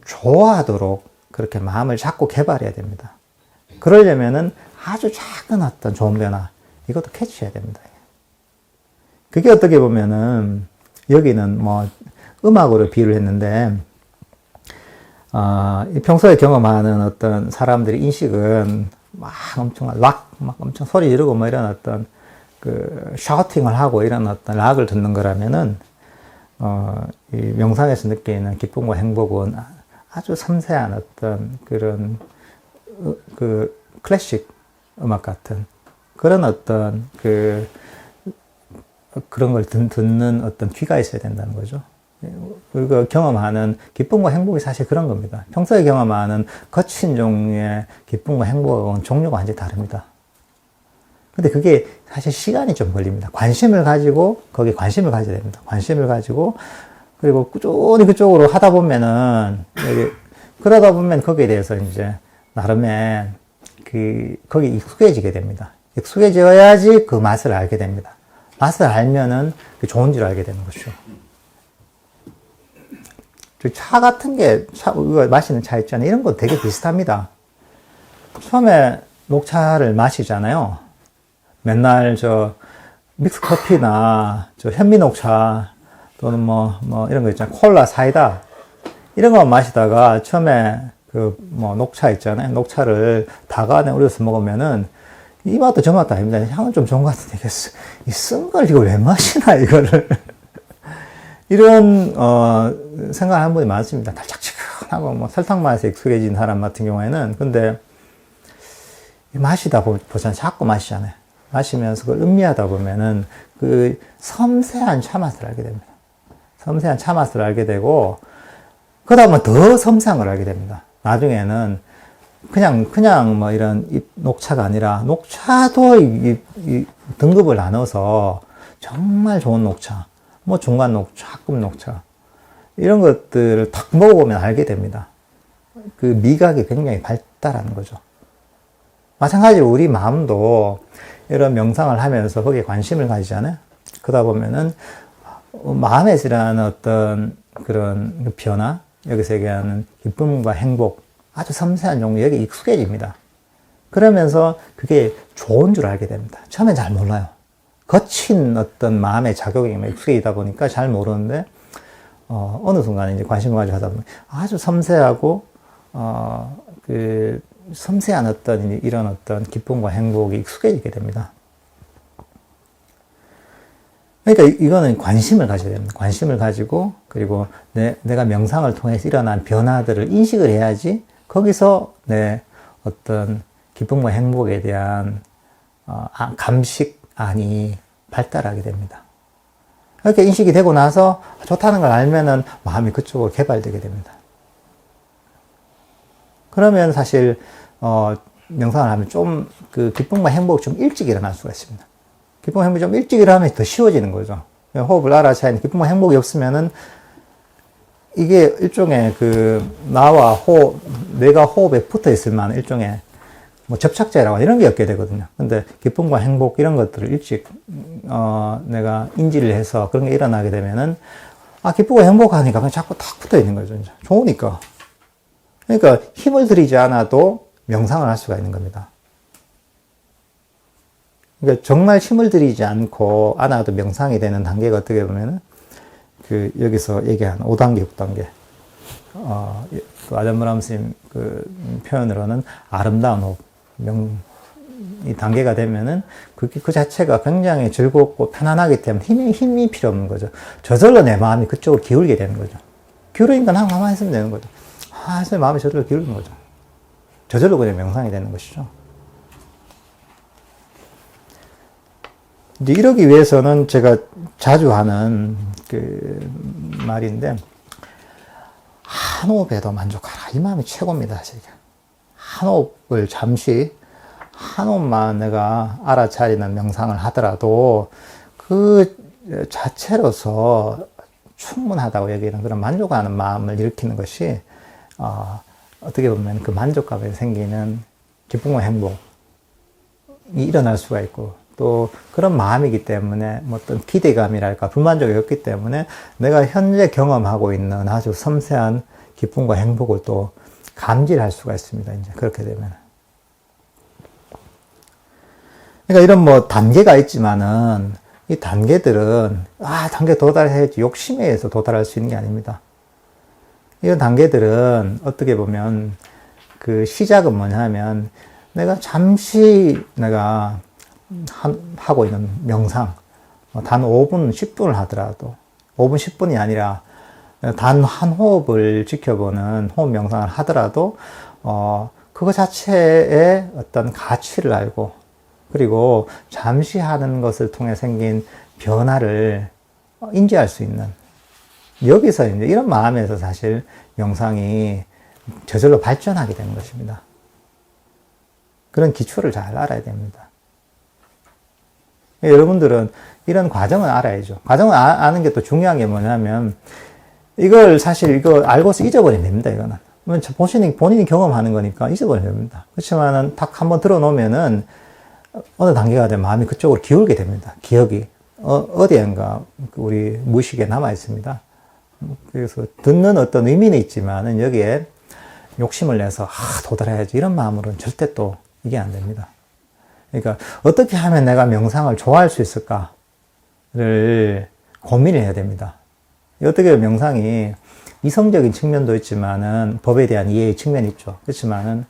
좋아하도록 그렇게 마음을 자꾸 개발해야 됩니다. 그러려면은 아주 작은 어떤 좋은 변화, 이것도 캐치해야 됩니다. 그게 어떻게 보면은, 여기는 음악으로 비유를 했는데, 평소에 경험하는 어떤 사람들의 인식은 막 엄청 소리 지르고 이런 어떤 샤우팅을 하고 이런 어떤 락을 듣는 거라면은, 이 명상에서 느끼는 기쁨과 행복은 아주 섬세한 어떤 그런, 클래식 음악 같은 그런 어떤 그런 걸 듣는 어떤 귀가 있어야 된다는 거죠. 우리가 경험하는 기쁨과 행복이 사실 그런 겁니다. 평소에 경험하는 거친 종류의 기쁨과 행복은 종류가 완전히 다릅니다. 근데 그게 사실 시간이 좀 걸립니다. 관심을 가지고, 거기에 관심을 가져야 됩니다. 관심을 가지고, 그리고 꾸준히 그쪽으로 하다 보면은, 그러다 보면 거기에 대해서 이제, 나름의, 거기에 익숙해지게 됩니다. 익숙해져야지 그 맛을 알게 됩니다. 맛을 알면은 그 좋은 줄 알게 되는 것이죠. 차 같은 게, 우리가 마시는 차 있잖아요. 이런 거 되게 비슷합니다. 처음에 녹차를 마시잖아요. 맨날 믹스 커피나 현미 녹차 또는 이런 거 있잖아요. 콜라, 사이다. 이런 거 마시다가 처음에 녹차 있잖아요. 녹차를 다간에 우려서 먹으면은 이 맛도 저 맛도 아닙니다. 향은 좀 좋은 것 같은데 이 쓴 걸 이걸 왜 마시나 이거를. 이런 생각하는 분이 많습니다. 달짝지근하고 설탕 맛에 익숙해진 사람 같은 경우에는 근데 마시다 보잖아요. 자꾸 마시잖아요. 마시면서 그걸 음미하다 보면은 그 섬세한 차맛을 알게 됩니다. 섬세한 차맛을 알게 되고, 그 다음에 더 섬세한 걸 알게 됩니다. 나중에는 그냥 뭐 이런 녹차가 아니라, 녹차도 이 등급을 나눠서 정말 좋은 녹차, 뭐 중간 녹차, 하급 녹차, 이런 것들을 딱 먹어보면 알게 됩니다. 그 미각이 굉장히 발달하는 거죠. 마찬가지로 우리 마음도 이런 명상을 하면서 거기에 관심을 가지잖아요. 그러다 보면은 마음에서 일어나는 어떤 그런 변화, 여기서 얘기하는 기쁨과 행복, 아주 섬세한 종류, 여기 익숙해집니다. 그러면서 그게 좋은 줄 알게 됩니다. 처음엔 잘 몰라요. 거친 어떤 마음의 작용이 익숙해지다 보니까 잘 모르는데, 어느 순간에 이제 관심을 가지고 하다 보면 아주 섬세하고, 섬세한 어떤 이런 어떤 기쁨과 행복이 익숙해지게 됩니다. 그러니까 이거는 관심을 가져야 됩니다. 관심을 가지고, 그리고 내가 명상을 통해서 일어난 변화들을 인식을 해야지 거기서 내 어떤 기쁨과 행복에 대한 감식안이 발달하게 됩니다. 이렇게 인식이 되고 나서 좋다는 걸 알면은 마음이 그쪽으로 개발되게 됩니다. 그러면 사실 명상을 하면 좀 그 기쁨과 행복이 좀 일찍 일어날 수가 있습니다. 기쁨과 행복이 좀 일찍 일어나면 더 쉬워지는 거죠. 호흡을 알아차리는 기쁨과 행복이 없으면은 이게 일종의 나와 내가 호흡에 붙어 있을 만한 일종의 뭐 접착제라고 이런 게 없게 되거든요. 근데 기쁨과 행복 이런 것들을 일찍 내가 인지를 해서 그런 게 일어나게 되면은 기쁘고 행복하니까 그냥 자꾸 탁 붙어 있는 거죠. 이제. 좋으니까. 그러니까 힘을 들이지 않아도 명상을 할 수가 있는 겁니다. 그러니까 정말 힘을 들이지 않아도 명상이 되는 단계가 어떻게 보면은 여기서 얘기한 5단계, 6단계. 또 아담브라함 스님 표현으로는 아름다운 호흡. 이 단계가 되면은 그 자체가 굉장히 즐겁고 편안하기 때문에 힘이 필요 없는 거죠. 저절로 내 마음이 그쪽으로 기울게 되는 거죠. 기울으니까 난 가만히 있으면 되는 거죠. 그래서 마음이 저절로 기울는 거죠. 저절로 그냥 명상이 되는 것이죠. 이제 이러기 위해서는 제가 자주 하는 말인데, 한 호흡에도 만족하라. 이 마음이 최고입니다, 사실. 한 호흡을 잠시, 한 호흡만 내가 알아차리는 명상을 하더라도 그 자체로서 충분하다고 얘기하는 그런 만족하는 마음을 일으키는 것이, 어떻게 보면 그 만족감에 생기는 기쁨과 행복이 일어날 수가 있고, 또 그런 마음이기 때문에 어떤 기대감이랄까 불만족이 없기 때문에 내가 현재 경험하고 있는 아주 섬세한 기쁨과 행복을 또 감지할 수가 있습니다. 이제 그렇게 되면. 그러니까 이런 뭐 단계가 있지만은 이 단계들은 단계 도달해야지 욕심에 의해서 도달할 수 있는 게 아닙니다. 이런 단계들은 어떻게 보면 그 시작은 뭐냐면 내가 잠시 하고 있는 명상, 단 5분, 10분을 하더라도, 5분, 10분이 아니라, 단 한 호흡을 지켜보는 호흡 명상을 하더라도, 그거 자체의 어떤 가치를 알고, 그리고 잠시 하는 것을 통해 생긴 변화를 인지할 수 있는, 여기서 이제 이런 마음에서 사실 명상이 저절로 발전하게 되는 것입니다. 그런 기초를 잘 알아야 됩니다. 여러분들은 이런 과정을 알아야죠. 과정을 아는 게 또 중요한 게 뭐냐면, 이거 알고서 잊어버리면 됩니다, 이거는. 본인이 경험하는 거니까 잊어버리면 됩니다. 그렇지만은 딱 한번 들어놓으면은 어느 단계가 되면 마음이 그쪽으로 기울게 됩니다. 기억이. 어디엔가 우리 무의식에 남아 있습니다. 그래서 듣는 어떤 의미는 있지만은 여기에 욕심을 내서, 도달해야지. 이런 마음으로는 절대 또 이게 안 됩니다. 그러니까 어떻게 하면 내가 명상을 좋아할 수 있을까를 고민을 해야 됩니다. 어떻게 보면 명상이 이성적인 측면도 있지만은 법에 대한 이해의 측면이 있죠. 그렇지만은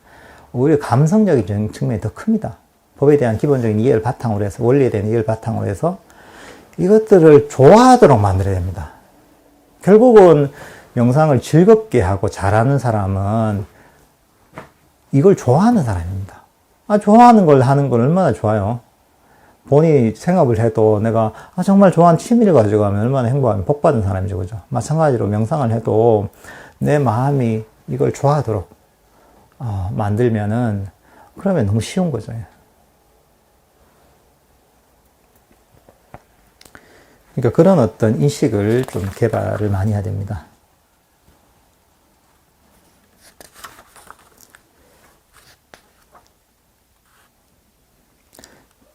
오히려 감성적인 측면이 더 큽니다. 법에 대한 기본적인 이해를 바탕으로 해서, 원리에 대한 이해를 바탕으로 해서 이것들을 좋아하도록 만들어야 됩니다. 결국은 명상을 즐겁게 하고 잘하는 사람은 이걸 좋아하는 사람입니다. 좋아하는 걸 하는 건 얼마나 좋아요. 본인이 생업을 해도 내가 정말 좋아하는 취미를 가지고 하면 얼마나 행복하면 복받은 사람이죠. 그죠? 마찬가지로 명상을 해도 내 마음이 이걸 좋아하도록 만들면은 그러면 너무 쉬운 거죠. 그러니까 그런 어떤 인식을 좀 개발을 많이 해야 됩니다.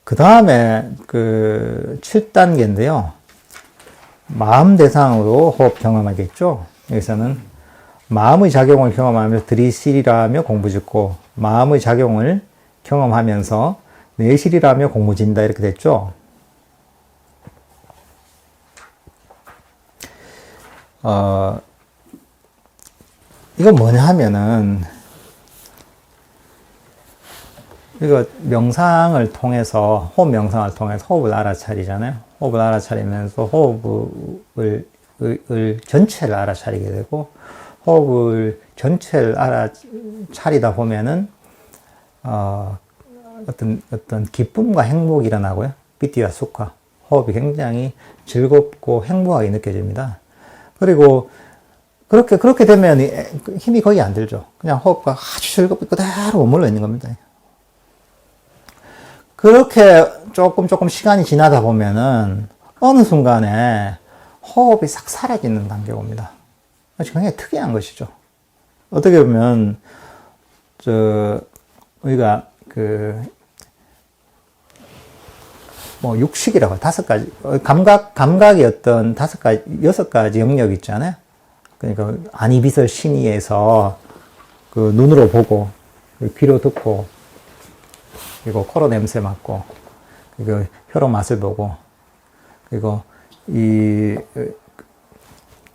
그 다음에 그 7단계인데요. 마음 대상으로 호흡 경험하겠죠. 여기서는 마음의 작용을 경험하며 들이실이라며 공부짓고 마음의 작용을 경험하면서 내실이라며 공부진다 이렇게 됐죠. 이건 뭐냐 하면은 이거 명상을 통해서 호흡 명상을 통해서 호흡을 알아차리잖아요. 호흡을 알아차리면서 호흡을 전체를 알아차리게 되고 호흡을 전체를 알아차리다 보면은 어떤 기쁨과 행복이 일어나고요. 비티와 수카 호흡이 굉장히 즐겁고 행복하게 느껴집니다. 그리고 그렇게 되면 힘이 거의 안 들죠. 그냥 호흡과 아주 즐겁게 그대로 머물러 있는 겁니다. 그렇게 조금 시간이 지나다 보면은 어느 순간에 호흡이 싹 사라지는 단계가 옵니다. 굉장히 특이한 것이죠. 어떻게 보면 우리가 육식이라고 5가지 감각이 어떤 6가지 영역이 있잖아요. 그러니까 안이비설 신의에서 그 눈으로 보고 귀로 듣고 그리고 코로 냄새 맡고 그리고 혀로 맛을 보고 그리고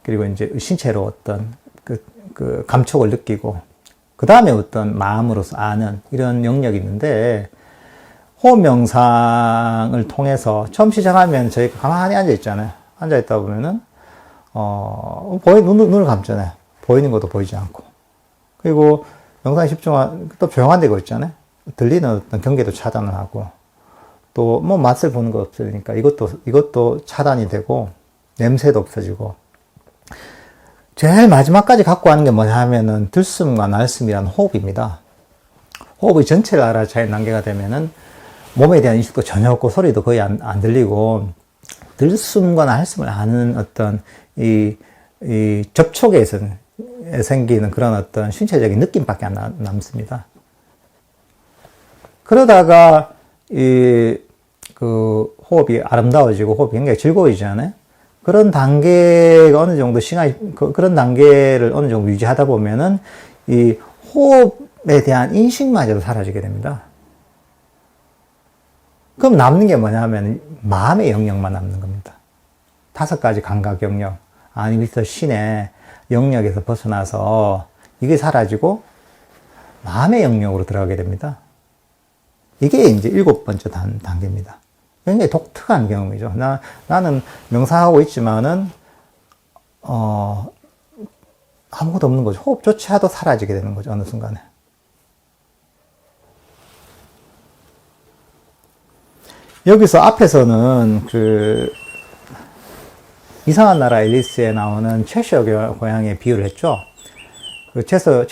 그리고 이제 신체로 어떤 그 감촉을 느끼고 그 다음에 어떤 마음으로서 아는 이런 영역이 있는데 호흡 명상을 통해서 처음 시작하면 저희가 가만히 앉아 있잖아요. 앉아 있다 보면은 눈을 감잖아요. 보이는 것도 보이지 않고 그리고 명상에 또 조용한 데가 있잖아요. 들리는 어떤 경계도 차단을 하고 또 뭐 맛을 보는 거 없으니까 이것도 차단이 되고 냄새도 없어지고 제일 마지막까지 갖고 하는 게 뭐냐 하면은 들숨과 날숨이라는 호흡입니다. 호흡의 전체를 알아차리는 단계가 되면은 몸에 대한 인식도 전혀 없고 소리도 거의 안 들리고 들숨과 날숨을 아는 어떤 이 접촉에서 생기는 그런 어떤 신체적인 느낌밖에 안 남습니다. 그러다가 그 호흡이 아름다워지고 호흡이 굉장히 즐거워지잖아요. 그런 단계가 어느 정도 그런 단계를 어느 정도 유지하다 보면은 이 호흡에 대한 인식마저도 사라지게 됩니다. 그럼 남는 게 뭐냐 하면 마음의 영역만 남는 겁니다. 5가지 감각 영역, 아니미서 신의 영역에서 벗어나서 이게 사라지고 마음의 영역으로 들어가게 됩니다. 이게 이제 7번째 단계입니다. 굉장히 독특한 경험이죠. 나는 명상하고 있지만은, 아무것도 없는 거죠. 호흡조차도 사라지게 되는 거죠. 어느 순간에. 여기서 앞에서는 이상한 나라 앨리스에 나오는 체셔 고양이의 비유를 했죠. 그 체셔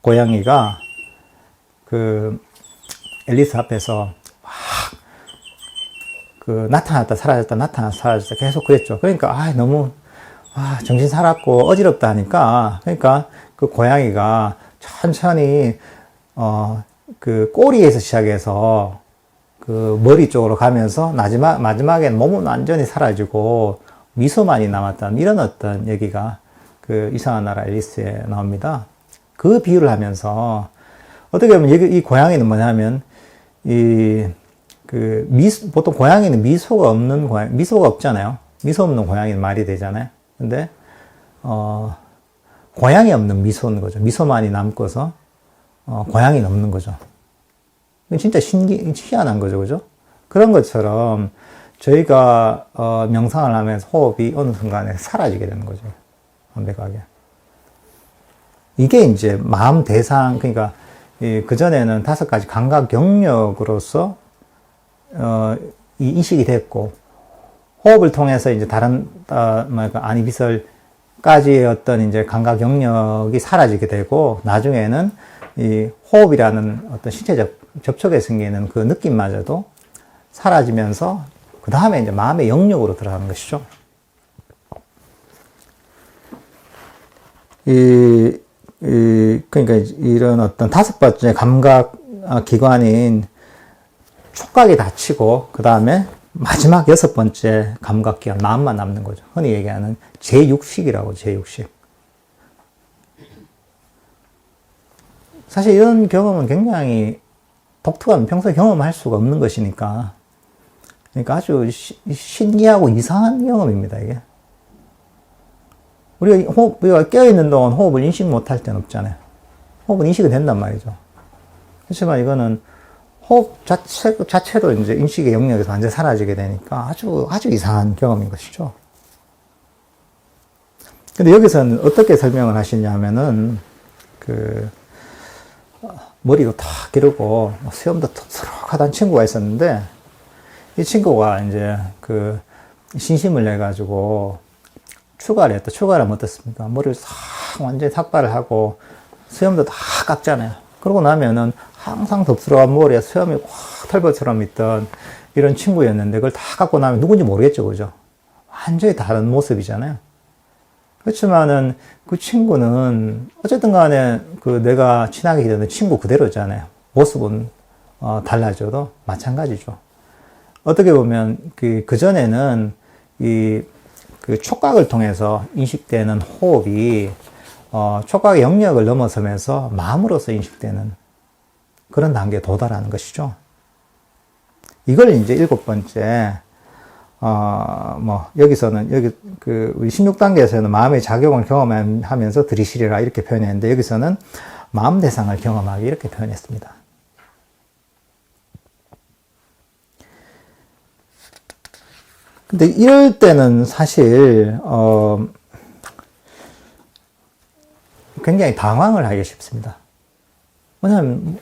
고양이가 앨리스 앞에서 나타났다 사라졌다 계속 그랬죠. 그러니까 너무 정신 사납고 어지럽다 하니까 그러니까 그 고양이가 천천히 그 꼬리에서 시작해서 그 머리 쪽으로 가면서 마지막엔 몸은 완전히 사라지고 미소만이 남았다는 이런 어떤 얘기가 그 이상한 나라 앨리스에 나옵니다. 그 비유를 하면서 어떻게 보면 이 고양이는 뭐냐면 보통 고양이는 미소가 없잖아요. 미소 없는 고양이는 말이 되잖아요. 근데 고양이 없는 미소인 거죠. 미소만이 남고서 고양이는 없는 거죠. 진짜 희한한 거죠. 그죠? 그런 것처럼 저희가 명상을 하면서 호흡이 어느 순간에 사라지게 되는 거죠. 완벽하게. 이게 이제 마음 대상, 그러니까 그전에는 5가지 감각 영역으로서, 이 인식이 됐고, 호흡을 통해서 이제 다른, 아니비설까지의 어떤 이제 감각 영역이 사라지게 되고, 나중에는 이 호흡이라는 어떤 신체적 접촉에 생기는 그 느낌마저도 사라지면서, 그 다음에 이제 마음의 영역으로 들어가는 것이죠. 그러니까 이런 어떤 5번째 감각 기관인 촉각이 닫히고, 그 다음에 마지막 6번째 감각 기관, 마음만 남는 거죠. 흔히 얘기하는 제6식이라고, 제6식. 사실 이런 경험은 굉장히 독특한, 평소에 경험할 수가 없는 것이니까. 그러니까 아주 신기하고 이상한 경험입니다, 이게. 우리가 깨어있는 동안 호흡을 인식 못할 때는 없잖아요. 호흡은 인식이 된단 말이죠. 그렇지만 이거는 호흡 자체도 이제 인식의 영역에서 완전히 사라지게 되니까 아주 이상한 경험인 것이죠. 근데 여기서는 어떻게 설명을 하시냐면은, 머리도 탁 기르고, 수염도 톡톡하다는 친구가 있었는데, 이 친구가 이제 신심을 내가지고, 출가를 했다. 출가를 하면 어떻습니까? 머리를 완전히 삭발을 하고, 수염도 다 깎잖아요. 그러고 나면은 항상 덥스러운 머리에 수염이 확 털보처럼 있던 이런 친구였는데, 그걸 다 깎고 나면 누군지 모르겠죠, 그죠? 완전히 다른 모습이잖아요. 그렇지만은 그 친구는 어쨌든 간에 내가 친하게 지내는 친구 그대로잖아요. 모습은 달라져도 마찬가지죠. 어떻게 보면 그전에는 촉각을 통해서 인식되는 호흡이 촉각의 영역을 넘어서면서 마음으로서 인식되는 그런 단계에 도달하는 것이죠. 이걸 이제 7번째 여기서는, 우리 16단계에서는 마음의 작용을 경험하면서 들이시리라 이렇게 표현했는데, 여기서는 마음 대상을 경험하기 이렇게 표현했습니다. 근데 이럴 때는 사실, 굉장히 당황을 하기 쉽습니다. 왜냐하면,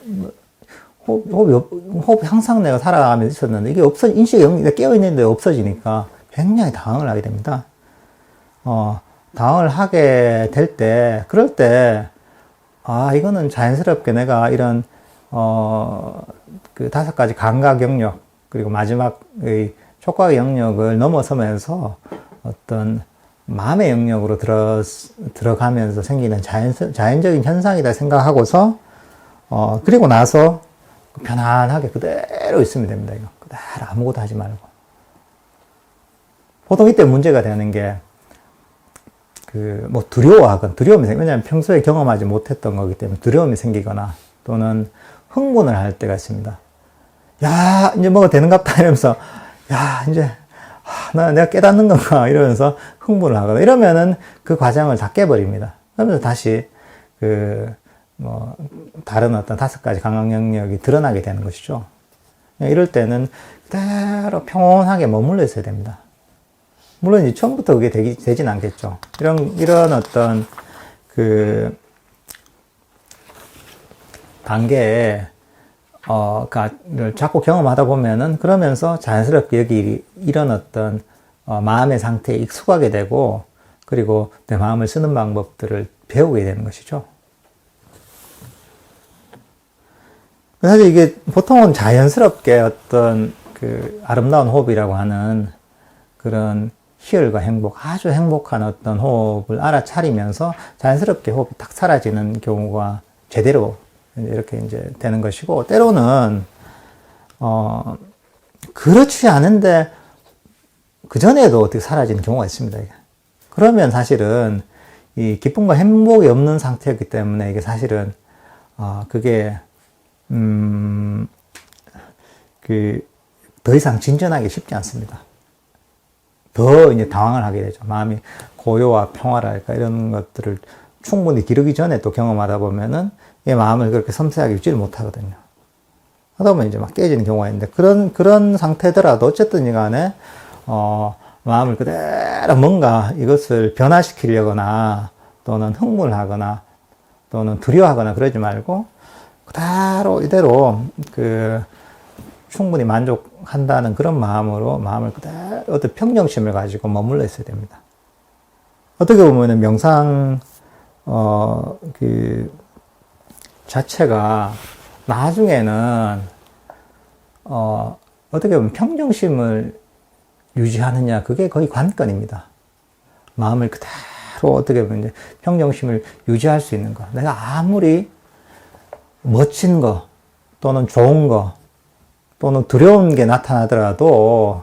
호흡이 항상 내가 살아가면서 있었는데, 이게 인식의 영역이 깨어있는데 없어지니까 굉장히 당황을 하게 됩니다. 당황을 하게 될 때, 그럴 때, 이거는 자연스럽게 내가 이런, 5가지 감각 영역, 그리고 마지막의 촉각의 영역을 넘어서면서 어떤 마음의 영역으로 들어가면서 생기는 자연적인 현상이다 생각하고서, 그리고 나서 편안하게 그대로 있으면 됩니다, 이거. 그대로 아무것도 하지 말고. 보통 이때 문제가 되는 게, 두려움이 왜냐하면 평소에 경험하지 못했던 거기 때문에 두려움이 생기거나 또는 흥분을 할 때가 있습니다. 야, 이제 뭐가 되는갑다 이러면서, 야, 이제, 내가 깨닫는 건가 이러면서 흥분을 하거나 이러면은 그 과정을 다 깨버립니다. 그러면서 다시 다른 어떤 5가지 감각 영역이 드러나게 되는 것이죠. 이럴 때는 그대로 평온하게 머물러 있어야 됩니다. 물론 이제 처음부터 그게 되진 않겠죠. 이런 어떤 단계에 를 자꾸 경험하다 보면은, 그러면서 자연스럽게 여기 이런 어떤 마음의 상태에 익숙하게 되고, 그리고 내 마음을 쓰는 방법들을 배우게 되는 것이죠. 사실 이게 보통은 자연스럽게 어떤 아름다운 호흡이라고 하는 그런 희열과 행복, 아주 행복한 어떤 호흡을 알아차리면서 자연스럽게 호흡이 딱 사라지는 경우가 제대로 이렇게 이제 되는 것이고, 때로는, 그렇지 않은데, 그전에도 어떻게 사라지는 경우가 있습니다, 이게. 그러면 사실은, 이 기쁨과 행복이 없는 상태였기 때문에, 이게 사실은, 그게, 더 이상 진전하기 쉽지 않습니다. 더 이제 당황을 하게 되죠. 마음이 고요와 평화랄까, 이런 것들을 충분히 기르기 전에 또 경험하다 보면은, 이 마음을 그렇게 섬세하게 유지를 못 하거든요. 하다 보면 이제 막 깨지는 경우가 있는데, 그런 상태더라도 어쨌든 간에, 마음을 그대로 뭔가 이것을 변화시키려거나, 또는 흥분하거나, 또는 두려워하거나 그러지 말고, 그대로 이대로 충분히 만족한다는 그런 마음으로 마음을 그대로 어떤 평정심을 가지고 머물러 있어야 됩니다. 어떻게 보면은 명상 자체가 나중에는 어떻게 보면 평정심을 유지하느냐, 그게 거의 관건입니다. 마음을 그대로 어떻게 보면 이제 평정심을 유지할 수 있는 거. 내가 아무리 멋진 거, 또는 좋은 거, 또는 두려운 게 나타나더라도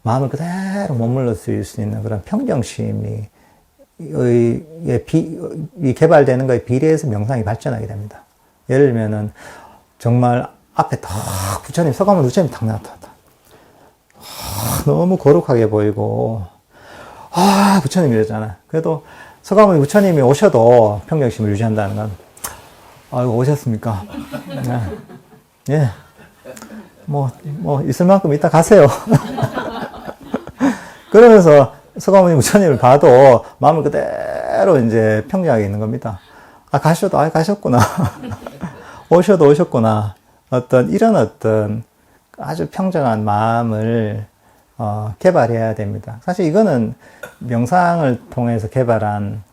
마음을 그대로 머물러 쓸 수 있는 그런 평정심이 개발되는 거에 비례해서 명상이 발전하게 됩니다. 예를 들면은 정말 앞에 딱 부처님, 서가모니 부처님 딱 나타났다. 너무 거룩하게 보이고, 부처님 이러잖아. 그래도 서가모니 부처님이 오셔도 평정심을 유지한다는 건, 아이고, 오셨습니까? 네. 예. 있을 만큼 이따 가세요. 그러면서 서가모니 부처님을 봐도 마음을 그대로 이제 평정하게 있는 겁니다. 가셨구나. 오셔도 오셨구나. 이런 아주 평정한 마음을 개발해야 됩니다. 사실 이거는 명상을 통해서 개발한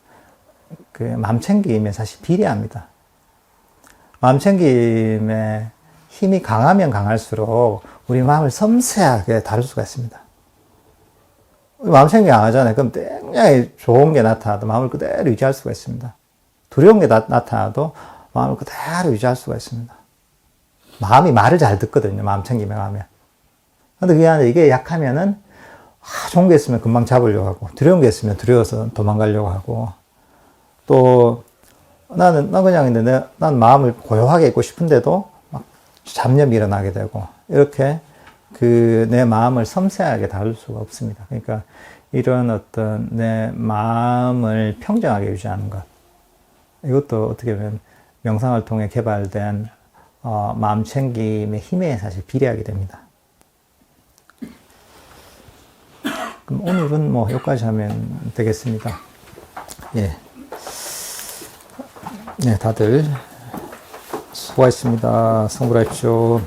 마음챙김에 사실 비례합니다. 마음챙김의 힘이 강하면 강할수록 우리 마음을 섬세하게 다룰 수가 있습니다. 마음챙김이 강하잖아요. 그럼 굉장히 좋은 게 나타나도 마음을 그대로 유지할 수가 있습니다. 두려운 게 나타나도 마음을 그대로 유지할 수가 있습니다. 마음이 말을 잘 듣거든요. 마음챙김이 강하면. 근데 그게 아니라 이게 약하면은, 좋은 게 있으면 금방 잡으려고 하고, 두려운 게 있으면 두려워서 도망가려고 하고, 또, 난 마음을 고요하게 있고 싶은데도 막 잡념이 일어나게 되고, 이렇게 내 마음을 섬세하게 다룰 수가 없습니다. 그러니까 이런 내 마음을 평정하게 유지하는 것. 이것도 어떻게 보면 명상을 통해 개발된 마음 챙김의 힘에 사실 비례하게 됩니다. 그럼 오늘은 여기까지 하면 되겠습니다. 예. 네, 다들 수고하셨습니다. 성불하십시오.